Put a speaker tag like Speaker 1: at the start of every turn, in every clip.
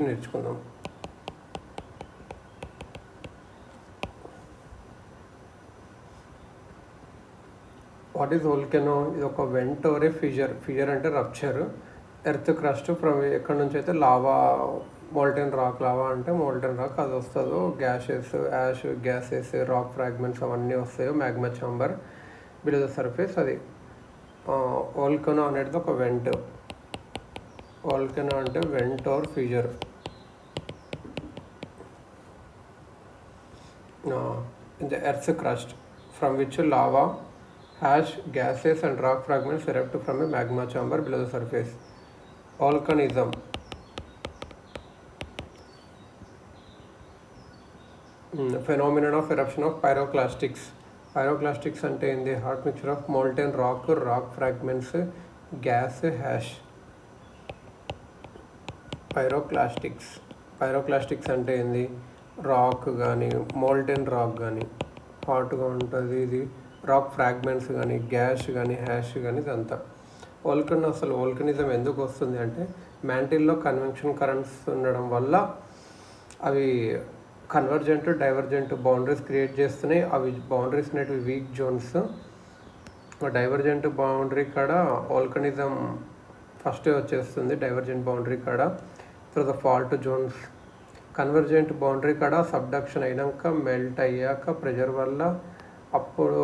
Speaker 1: నేర్చుకుందాం. What is volcano? ఇది ఒక వెంట్ ఆర్ ఏ ఫిజర్ అంటే రప్చర్. ఎర్త్ క్రస్ట్ ఫ్రమ్ ఎక్కడి నుంచి అయితే లావా, మోల్టెన్ రాక్, లావా అంటే మోల్టెన్ రాక్, అది వస్తుందో gases, ash gases, rock fragments అవన్నీ వస్తాయో magma chamber below the surface. అది వోల్కెనో అనేది ఒక వెంట్. వోల్కెనో అంటే vent or fissure. In the earth's crust from which lava, ash, gases and rock fragments erupt from a magma chamber below the surface. Volcanism. Phenomenon of eruption of pyroclastics. Pyroclastics ante in the hot mixture of molten rock fragments, gas, ash. Pyroclastics ante in the rock కానీ, molten rock కానీ, హాట్గా ఉంటుంది, ఇది rock fragments కానీ, gas కానీ, hash కానీ, ఇదంతా వోల్కన్. అసలు వోల్కనిజం ఎందుకు వస్తుంది అంటే మ్యాంటిల్లో కన్వెక్షన్ కరెంట్స్ ఉండడం వల్ల అవి కన్వర్జెంట్, డైవర్జెంట్ బౌండరీస్ క్రియేట్ చేస్తున్నాయి. అవి బౌండరీస్ అనేటివి వీక్ జోన్స్. డైవర్జెంట్ బౌండరీ కాడ వోల్కనిజం ఫస్ట్ వచ్చేస్తుంది. డైవర్జెంట్ బౌండరీ కాడ తర్వాత ఫాల్ట్ జోన్స్. కన్వర్జెంట్ బౌండరీ కాడ సబ్డక్షన్ అయినాక, మెల్ట్ అయ్యాక ప్రెషర్ వల్ల అప్పుడు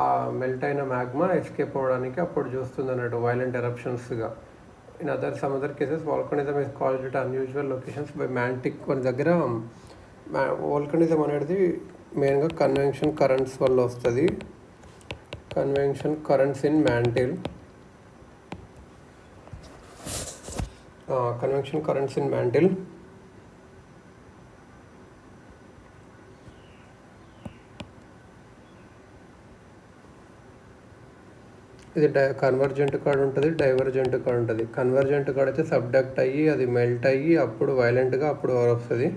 Speaker 1: ఆ మెల్ట్ అయిన మ్యాగ్మా ఎస్కేప్ అవ్వడానికి అప్పుడు చూస్తుంది అన్నట్టు వైలెంట్ ఎరప్షన్స్గా. In some other cases volcanism is called it unusual locations by mantle. కొన్ని దగ్గర వోల్కనిజం అనేది మెయిన్గా కన్వెక్షన్ కరెంట్స్ వల్ల వస్తుంది. Convection currents in mantle. Convection currents in mantle. ఇది కన్వర్జెంట్ కార్డ్ ఉంటుంది, డైవర్జెంట్ కార్డ్ ఉంటుంది. కన్వర్జెంట్ కార్డ్ అయితే సబ్డక్ట్ అయ్యి అది మెల్ట్ అయ్యి అప్పుడు వైలెంట్గా అప్పుడు వస్తుంది.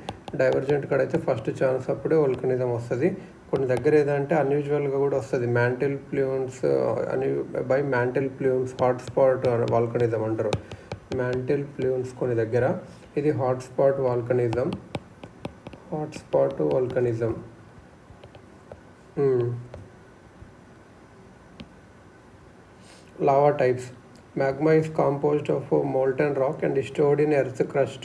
Speaker 1: డైవర్జెంట్ కార్డ్ అయితే ఫస్ట్ ఛాన్స్ అప్పుడే వోల్కనిజం వస్తుంది. కొన్ని దగ్గర ఏదంటే అన్యూజువల్గా కూడా వస్తుంది. మ్యాంటిల్ ప్లూమ్స్ అని బై మ్యాంటిల్ ప్లూమ్స్ హాట్స్పాట్ వాల్కనిజం అంటారు. మ్యాంటిల్ ప్లూమ్స్ కొన్ని దగ్గర ఇది hotspot వాల్కనిజం. Lava types. Magma is composed of molten rock and stored in earth's crust.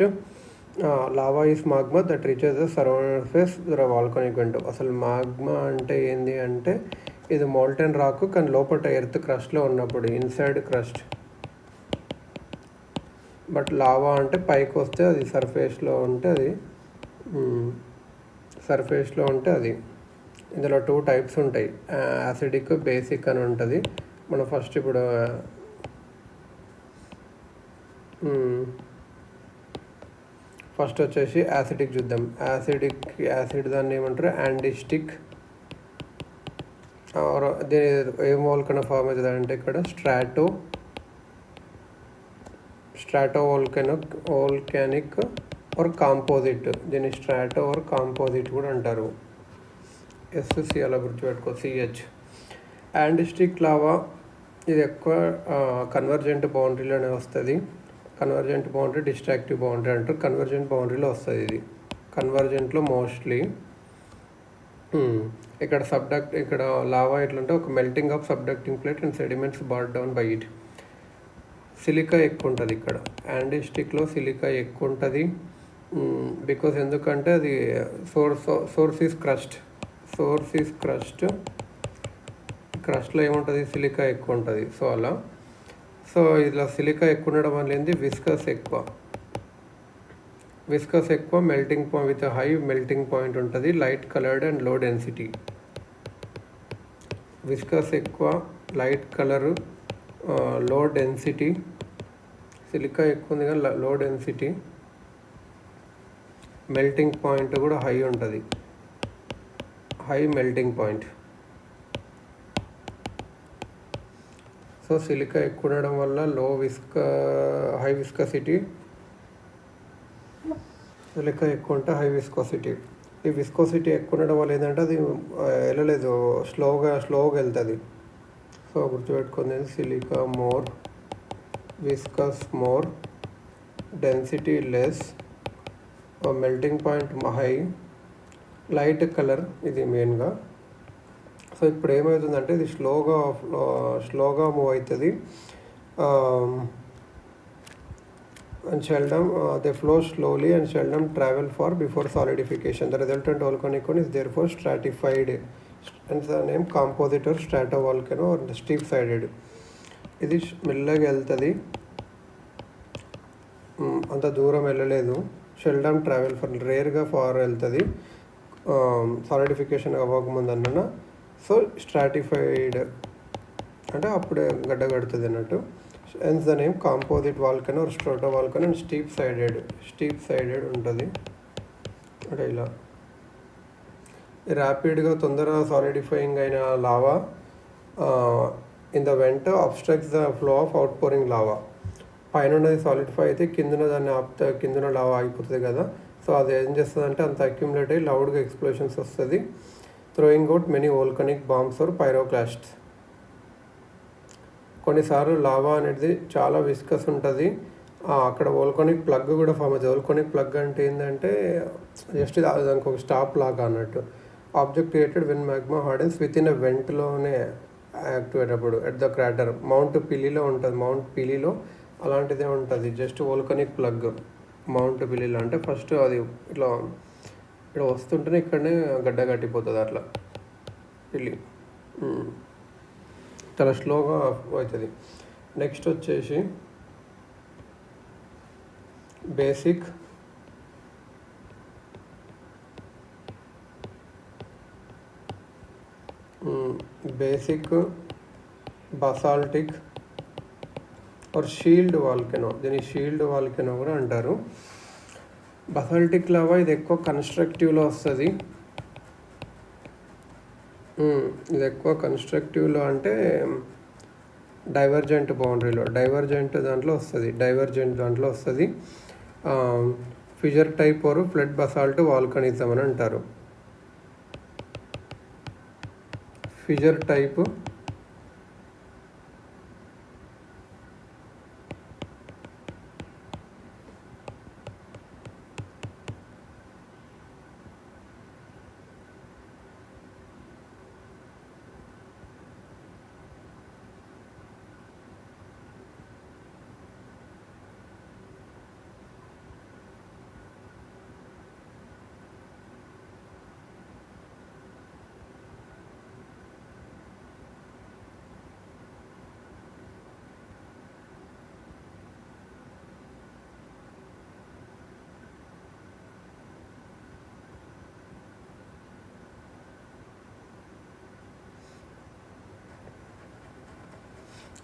Speaker 1: Lava is magma that reaches the surface through a volcanic vent. అసలు magma అంటే ఏంది అంటే ఇది molten rock కానీ లోపల ఎర్త్ క్రస్ట్లో ఉన్నప్పుడు ఇన్సైడ్ క్రస్ట్. బట్ లావా అంటే పైకి వస్తే అది సర్ఫేస్లో ఉంటే అది ఇందులో 2 టైప్స్ ఉంటాయి. యాసిడిక్, బేసిక్ అని ఉంటుంది. మనం ఫస్ట్ ఇప్పుడు ఫస్ట్ వచ్చేసి యాసిడిక్ చూద్దాం. యాసిడ్ దాన్ని ఏమంటారు? యాండిస్టిక్. దీని ఏం వోల్కనో ఫామ్ అవుతుంది అంటే ఇక్కడ స్ట్రాటో వోల్కానిక్ ఆర్ కాంపోజిట్. దీన్ని స్ట్రాటో ఆర్ కాంపోజిట్ కూడా అంటారు. ఎస్సి అలా గుర్తుపెట్టుకో, CH. యాండిస్టిక్ లావా ఇది ఎక్కువ కన్వర్జెంట్ బౌండరీలోనే వస్తుంది. కన్వర్జెంట్ బౌండరీ, డిస్ట్రాక్టివ్ బౌండరీ అంటారు. కన్వర్జెంట్ బౌండరీలో వస్తుంది ఇది. కన్వర్జెంట్లో మోస్ట్లీ ఇక్కడ లావా ఎట్లంటే ఒక melting of subducting plate and sediments brought down by it. Silica ఎక్కువ ఉంటుంది ఇక్కడ. యాండిస్టిక్లో సిలికా ఎక్కువ ఉంటుంది. బికాస్ ఎందుకంటే అది సోర్స్ ఈజ్ క్రస్ట్. క్రస్ట్లో ఏముంటుంది? సిలికా ఎక్కువ ఉంటుంది. సో ఇలా సిలికా ఎక్కువ ఉండడం వల్ల ఏంది? విస్కస్ ఎక్కువ melting point with high melting point ఉంటుంది. Light coloured and low density. Viscous ఎక్కువ, light colour, low density. Silica ఎక్కువ ఉంది కానీ లో డెన్సిటీ. మెల్టింగ్ పాయింట్ కూడా హై ఉంటుంది, high melting point. So silica ఎక్కువ ఉండడం వల్ల హై విస్కసిటీ. సిలికా ఎక్కువ ఉంటే హై విస్కోసిటీ. ఈ విస్కోసిటీ ఎక్కువ ఉండడం వల్ల ఏంటంటే అది వెళ్ళలేదు, స్లోగా వెళ్తుంది. సో గుర్తుపెట్టుకుంది, silica more, viscous more, density less, melting point high, light colour, ఇది మెయిన్గా. సో ఇప్పుడు ఏమవుతుందంటే ఇది స్లోగా మూవ్ అవుతుంది. And seldom they flow slowly and seldom travel far before solidification. The resultant volcanic cone is therefore stratified and the name composite or stratovolcano or steep sided. ఇది మెల్లగా వెళ్తుంది, అంత దూరం వెళ్ళలేదు. షెల్డమ్ ట్రావెల్ ఫర్, రేర్గా far వెళ్తుంది solidification అవ్వకముందు అన్న. సో స్ట్రాటిఫైడ్ అంటే అప్పుడే గడ్డ కడుతుంది అన్నట్టు. Hence the name composite volcano or stratovolcano and steep sided ఉంటుంది. అంటే ఇలా ర్యాపిడ్గా తొందరగా సాలిడిఫైయింగ్ అయిన lava in the vent obstructs the flow of outpouring lava. పైన సాలిడిఫై అయితే కిందన దాన్ని ఆపుతా, కిందన లావా ఆగిపోతుంది కదా. సో అది ఏం చేస్తుంది అంటే అంత అక్యుములేట్ అయ్యి లౌడ్గా ఎక్స్ప్లోషన్స్ వస్తుంది, throwing out many volcanic bombs or pyroclasts. కొన్నిసార్లు లావా అనేది చాలా విస్కస్ ఉంటుంది, అక్కడ వోల్కనిక్ ప్లగ్ కూడా ఫామ్ అవుతుంది. వోల్కనిక్ ప్లగ్ అంటే ఏంటంటే జస్ట్ దానికి ఒక స్టాప్ లాగా అన్నట్టు. Object created when magma hardens within a వెంట్లోనే యాక్టివేట్ అప్పుడు ఎట్ ద క్రాటర్. మౌంట్ పిలీలో ఉంటుంది, మౌంట్ పిలీలో అలాంటిదే ఉంటుంది, జస్ట్ వోల్కనిక్ ప్లగ్. మౌంట్ పిలీలో అంటే ఫస్ట్ అది ఇట్లా ఇక్కడ వస్తుంటేనే ఇక్కడనే గడ్డ కట్టిపోతుంది అట్లా పిల్లి, చాలా స్లోగా అవుతుంది. నెక్స్ట్ వచ్చేసి basic basaltic or shield volcano. దీన్ని షీల్డ్ వాల్కెనో కూడా అంటారు. బసాల్టిక్ లావా ఇది ఎక్కువ కన్స్ట్రక్టివ్లో వస్తుంది. ఇది ఎక్కువ కన్స్ట్రక్టివ్లో అంటే డైవర్జెంట్ బౌండరీలో, డైవర్జెంట్ దాంట్లో వస్తుంది. Fissure type or flood basalt volcanism అని అంటారు. Fissure type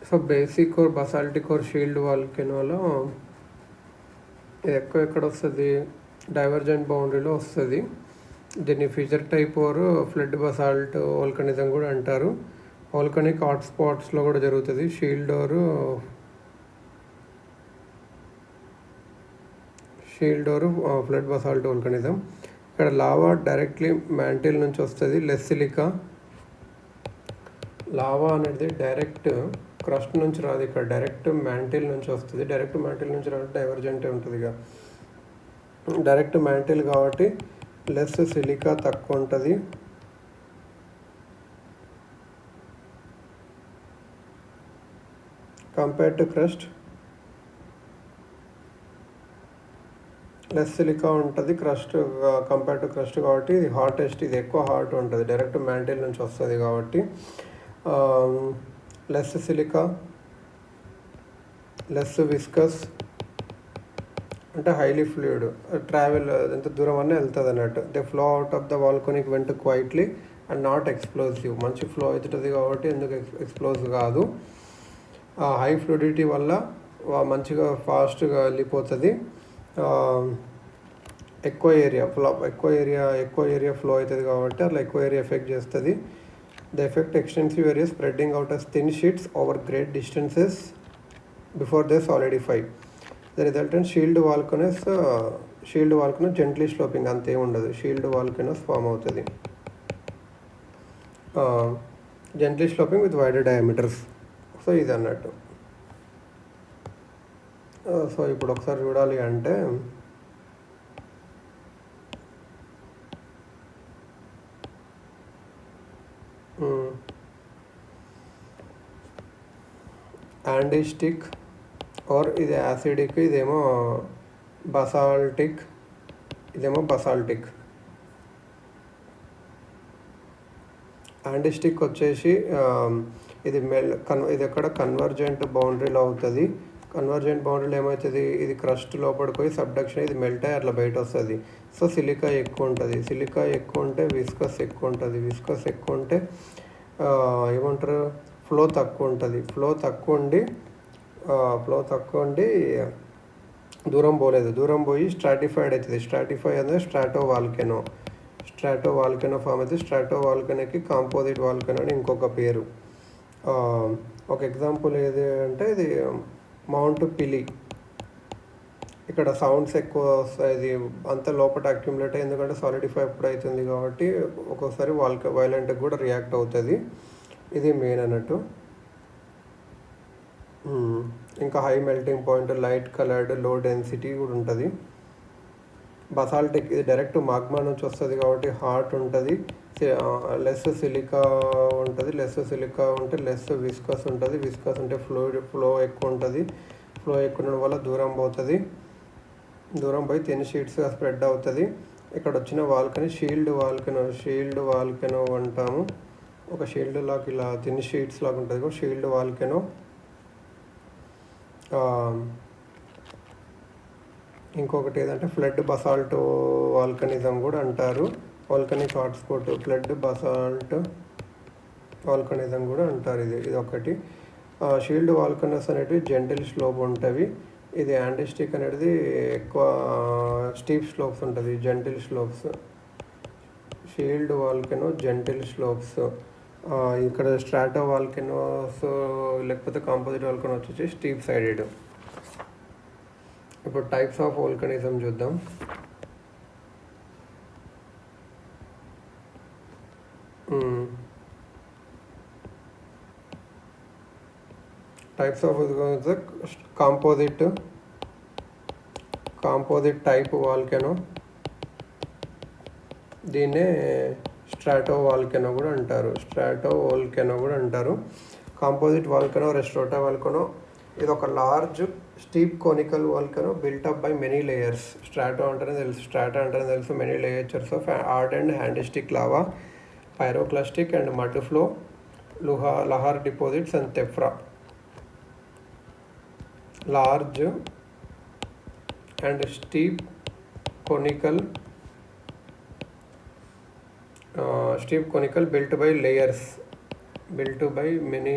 Speaker 1: so basic or basaltic or shield వాల్కెనోలో ఇది ఎక్కువ ఎక్కడ వస్తుంది, డైవర్జెంట్ బౌండరీలో వస్తుంది. దీన్ని fissure type or flood basalt volcanism కూడా అంటారు. వోల్కనిక్ హాట్ స్పాట్స్లో కూడా జరుగుతుంది. Shield or flood basalt volcanism. ఇక్కడ లావా డైరెక్ట్లీ మ్యాంటిల్ నుంచి వస్తుంది. లెస్ సిలికా లావా అనేది డైరెక్ట్ క్రస్ట్ నుంచి రాదు, ఇక్కడ డైరెక్ట్ మ్యాంటిల్ నుంచి వస్తుంది. డైరెక్ట్ మ్యాంటిల్ నుంచి రాదు, డైవర్జెంటే ఉంటుంది. ఇక డైరెక్ట్ మ్యాంటిల్ కాబట్టి లెస్ సిలికా తక్కువ ఉంటుంది. Compare to crust less silica ఉంటుంది క్రస్ట్ కంపేర్ టు క్రస్ట్ కాబట్టి ఇది హాటెస్ట్, ఇది ఎక్కువ హాట్ ఉంటుంది, డైరెక్ట్ మ్యాంటిల్ నుంచి వస్తుంది కాబట్టి. లెస్ సిలికా, లెస్ విస్కస్ అంటే హైలీ ఫ్లూయిడ్, ట్రావెల్ ఎంత దూరం అన్నీ వెళ్తుంది అన్నట్టు. They flow out of the volcanic vent quietly and not explosive. మంచి ఫ్లో అవుతుంది కాబట్టి ఎందుకు ఎక్స్ప్లోజివ్ కాదు. హై ఫ్లూయిడిటీ వల్ల మంచిగా ఫాస్ట్గా వెళ్ళిపోతుంది. ఎక్కువ ఏరియా ఫ్లో అవుతుంది కాబట్టి అట్లా ఎక్కువ ఏరియా ఎఫెక్ట్ చేస్తుంది. The effect extensive area spreading out as thin sheets over great distances before they solidify. The resultant shield volcano gently sloping ante undadu. Shield volcanoes form avutadi gently sloping with wider diameters. So ఇది అన్నట్టు so ఇప్పుడు ఒకసారి చూడాలి అంటే యాండీస్టిక్ are ఇది acidic, ఇదేమో basaltic, ఇదేమో basaltic. యాండీస్టిక్ వచ్చేసి ఇది ఇది ఎక్కడ కన్వర్జెంట్ బౌండరీలో అవుతుంది. కన్వర్జెంట్ బౌండరీలో ఏమవుతుంది, ఇది క్రస్ట్ లోపలికి పోయి సబ్డక్షన్ ఇది మెల్ట్ అయ్యి అట్లా బయట వస్తుంది. సో సిలికా ఎక్కువ ఉంటుంది. సిలికా ఎక్కువ ఉంటే విస్కస్ ఎక్కువ ఉంటుంది. విస్కస్ ఎక్కువ ఉంటే ఏమంటారు, ఫ్లో తక్కువ ఉంటుంది. ఫ్లో తక్కువ ఉండి దూరం పోలేదు. దూరం పోయి స్ట్రాటిఫైడ్ అవుతుంది. స్ట్రాటిఫై అనేది స్ట్రాటో వాల్కెనో ఫామ్ అయితే స్ట్రాటో వాల్కెనోకి కాంపోజిట్ వాల్కెనో అని ఇంకొక పేరు. ఒక ఎగ్జాంపుల్ ఏది అంటే ఇది మౌంట్ పిలి. ఇక్కడ సౌండ్స్ ఎక్కువ వస్తాయి. ఇది అంత లోపల అక్యుములేట్ అయ్యి, ఎందుకంటే సాలిడిఫై ఎప్పుడు అవుతుంది కాబట్టి ఒక్కోసారి వైలెంట్గా కూడా రియాక్ట్ అవుతుంది. ఇది మెయిన్ అన్నట్టు. ఇంకా high melting point, light coloured, low density కూడా ఉంటుంది. బసాల్టిక్ ఇది డైరెక్ట్ మాగ్మా నుంచి వస్తుంది కాబట్టి హాట్ ఉంటుంది. లెస్ సిలికా ఉంటుంది. లెస్ సిలికా ఉంటే లెస్ విస్కస్ ఉంటుంది. విస్కస్ ఉంటే ఫ్లో ఎక్కువ ఉంటుంది. ఫ్లో ఎక్కువ ఉండడం వల్ల దూరం పోయి థిన్ షీట్స్గా స్ప్రెడ్ అవుతుంది. ఇక్కడ వచ్చిన వాల్కెనో షీల్డ్ వాల్కెనో అంటాము. ఒక షీల్డ్ లాగా ఇలా థిన్ షీట్స్ లాగా ఉంటుంది షీల్డ్ వాల్కెనో. ఇంకొకటి ఏదంటే ఫ్లడ్ బసాల్ట్ వాల్కనిజం కూడా అంటారు. వాల్కనిక్ హాట్స్పాట్ ఫ్లడ్ బసాల్ట్ వాల్కనిజం కూడా అంటారు. ఇది ఒకటి. షీల్డ్ వాల్కనస్ అనేటివి జెంటిల్ స్లోప్ ఉంటుంది. ఇది యాండీస్టిక్ అనేది ఎక్కువ స్టీప్ స్లోప్స్ ఉంటుంది. Gentle slopes. Shield volcano gentle slopes. ఇక్కడ స్ట్రాటో వాల్కెనోస్ లేకపోతే కాంపోజిట్ వాల్కెనో వచ్చేసి స్టీప్ సైడెడ్. ఇప్పుడు టైప్స్ ఆఫ్ వోల్కనిజం చూద్దాం. Types of composite type volcano, దీన్నే స్ట్రాటో వాల్కెనో కూడా అంటారు. కాంపోజిట్ వాల్కెనో, రెస్ట్రోటా వాల్కెనో ఇది ఒక large steep conical volcano built up by many layers. Strata అంటేనే తెలుసు many layers of hard and andesitic lava, pyroclastic and mud flow, lahar deposits and tephra. Large and steep conical built by many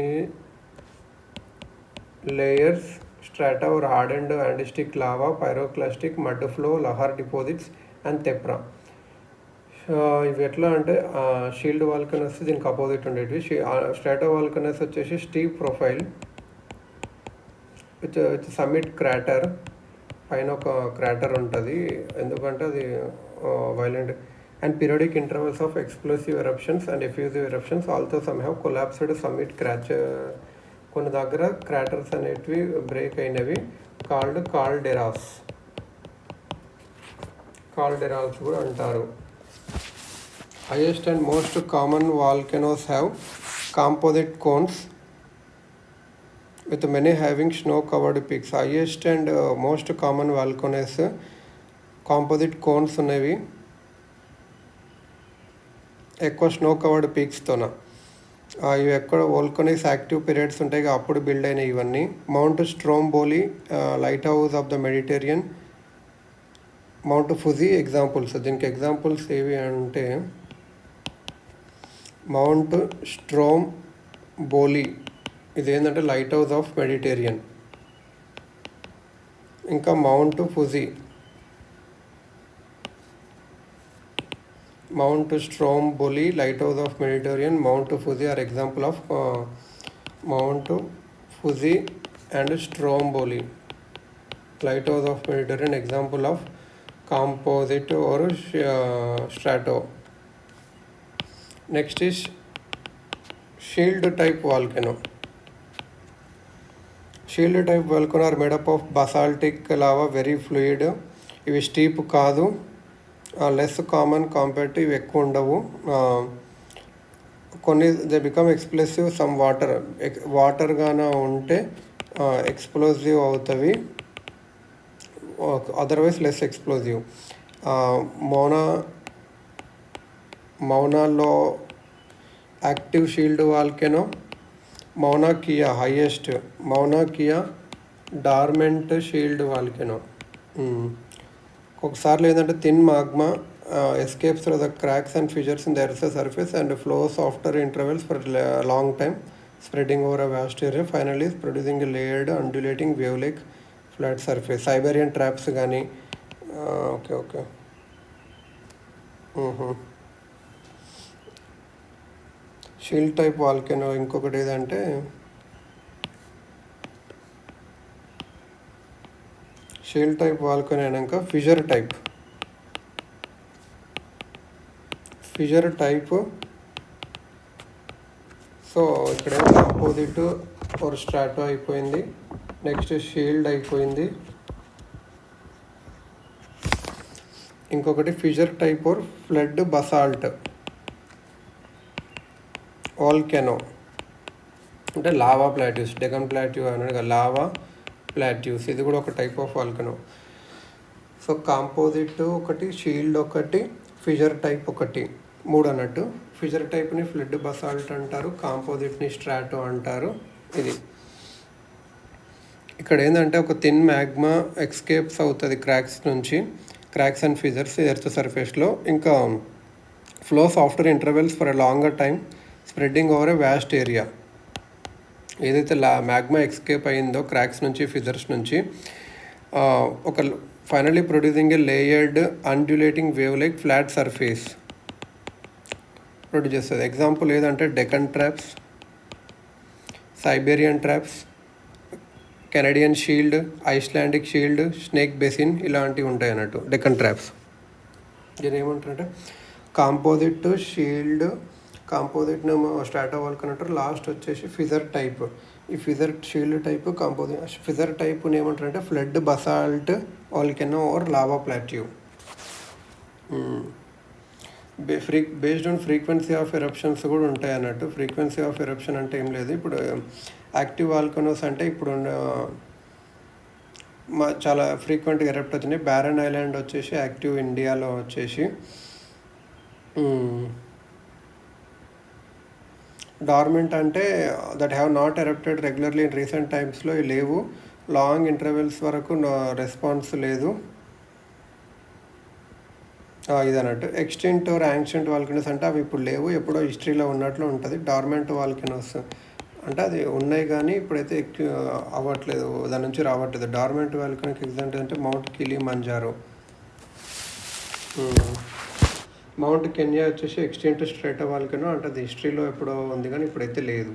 Speaker 1: layers, strata or hardened andesite lava, pyroclastic, mud flow, lahar deposits and tephra. ఇవి ఎట్లా అంటే shield volcanoes దీనికి opposite ఉండేవి. స్ట్రాటో volcanoes వచ్చేసి steep profile with summit crater, పైన ఒక crater ఉంటుంది ఎందుకంటే అది violent. And periodic intervals of explosive eruptions and effusive eruptions, also some have collapsed summit కొన్ని దగ్గర క్రాటర్స్ అనేటివి బ్రేక్ అయినవి కాల్డెరాస్ కూడా అంటారు. Highest and most common volcanoes have composite cones with many having snow covered peaks. Highest and most common volcanoes composite cones ఉన్నవి, ఎక్కువ snow covered పీక్స్తోన. ఇవి ఎక్కడ వోల్కనైజ్ యాక్టివ్ పీరియడ్స్ ఉంటాయి అప్పుడు బిల్డ్ అయినాయి ఇవన్నీ. Mount Stromboli, lighthouse of the Mediterranean, mount Fuji examples. దీనికి examples ఏవి అంటే మౌంట్ స్ట్రోంబోలి ఇదేంటంటే లైట్ హౌస్ ఆఫ్ మెడిటేరియన్. ఇంకా mount Fuji, Mount Stromboli, Lighthouse of Mediterranean, Mount Fuji are example of Mount Fuji and Stromboli. Lighthouse of Mediterranean, example of composite or strato. Next is shield type volcano. Shield type volcano or made up of basaltic lava, very fluid. ఇవి steep కాదు, less common compare to ఇవి ఎక్కువ ఉండవు. కొన్ని they become explosive, some water గాన ఉంటే explosive అవుతవి, otherwise less explosive. Mauna Loa active shield volcano, Mauna Kea highest, Mauna Kea dormant shield volcano. ఒకసారి ఏంటంటే thin magma escapes through the cracks and fissures in the Earth's surface and flows after intervals for a long time, spreading over a vast area, finally producing a layered undulating wave-like flat surface. Siberian traps కానీ okay. Shield type volcano ఇంకొకటి ఏదంటే shield type volcano అయినాక fissure type. So ఇక్కడ composite or strato అయిపోయింది, next shield అయిపోయింది, ఇంకొకటి fissure type or flood basalt volcano అంటే lava plateaus, Deccan plateau అన్నాడు, లావా ప్లాట్యూస్, ఇది కూడా ఒక type of volcano. So composite ఒకటి, షీల్డ్ ఒకటి, ఫిషర్ టైప్ ఒకటి, 3 అన్నట్టు. ఫిషర్ టైప్ని ఫ్లడ్ బసాల్ట్ అంటారు, కాంపోజిట్ని స్ట్రాటో అంటారు. ఇది ఇక్కడ ఏంటంటే ఒక థిన్ మ్యాగ్మా ఎస్కేప్స్ అవుతుంది క్రాక్స్ అండ్ ఫిజర్స్ ఎర్త్ సర్ఫేస్లో, ఇంకా flows after intervals for a longer time, spreading over a vast area. ఏదైతే మ్యాగ్మా ఎస్కేప్ అయిందో క్రాక్స్ నుంచి, ఫిజర్స్ నుంచి, ఒక finally producing a layered undulating wave like flat surface produce చేస్తుంది. Example ఏదంటే Deccan traps, Siberian traps, Canadian shield, Icelandic shield, snake basin, ఇలాంటివి ఉంటాయి అన్నట్టు డెకన్ ట్రాప్స్. దీని ఏమంటారంటే కాంపోజిట్, షీల్డ్, కాంపోజిట్ను స్ట్రాటో వాల్కెనో అంటారు. లాస్ట్ వచ్చేసి ఫిజర్ టైప్. ఈ ఫిజర్ షీల్డ్ టైప్, ఫిజర్ టైప్ని ఏమంటారంటే flood basalt volcano or lava plateau. Based on frequency of eruptions కూడా ఉంటాయి అన్నట్టు. ఫ్రీక్వెన్సీ ఆఫ్ ఎరప్షన్ అంటే ఏం లేదు, ఇప్పుడు యాక్టివ్ వాల్కనోస్ అంటే ఇప్పుడు చాలా ఫ్రీక్వెంట్గా ఎరప్ట్ అవుతున్నాయి. బ్యారన్ ఐలాండ్ వచ్చేసి యాక్టివ్ ఇండియాలో వచ్చేసి. డార్మెంట్ అంటే that have not erupted regularly in recent టైమ్స్లో లేవు, లాంగ్ ఇంటర్వెల్స్ వరకు రెస్పాన్స్ లేదు, ఇది అన్నట్టు. ఎక్స్టెంట్ ఆర్ యాన్షియంట్ వాల్కెనోస్ అంటే అవి ఇప్పుడు లేవు, ఎప్పుడో హిస్టరీలో ఉన్నట్లు ఉంటుంది. డార్మెంట్ వాల్కెనోస్ అంటే అది ఉన్నాయి కానీ ఇప్పుడైతే ఎక్కువ అవ్వట్లేదు, దాని నుంచి రావట్లేదు. డార్మెంట్ వాల్కెనోకి ఎగ్జాంపుల్ అంటే మౌంట్ కిలిమంజారో. మౌంట్ కెన్యా వచ్చేసి ఎక్స్టెంట్ స్ట్రాటో వాల్కెనో అంటే అది హిస్టరీలో ఎప్పుడో ఉంది కానీ ఇప్పుడైతే లేదు.